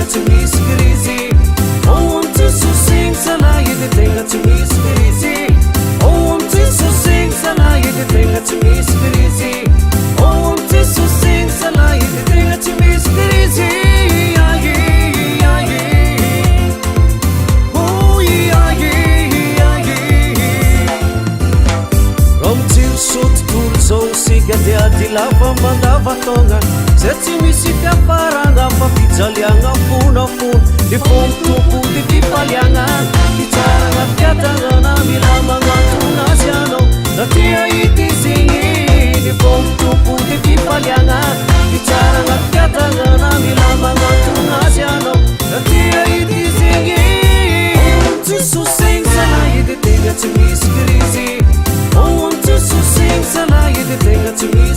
tegna tsy misy krizy oamty sosegny zalahy edy tegna tsy misy krizy oamty sosegny zalahy edy tegna tsy misy krizy oamty sosegny zalahy edy tegna tsy misy krizy sototolozao lava mandavatogna zay tsy misy fiafaragna fa fijaliagna fonafona de fomtompo de fifaliagna fitsaragna fiatanana mila magnatona azy anao na tia ity zegny de fomtompo de fifaliagna fitsaragna fiatanana mila magnatona azy anao na tia ity zegny oamty sosegny zalahy edy tegna tsy misy krizy oamty sosegny zalahy edy tegna tsy misy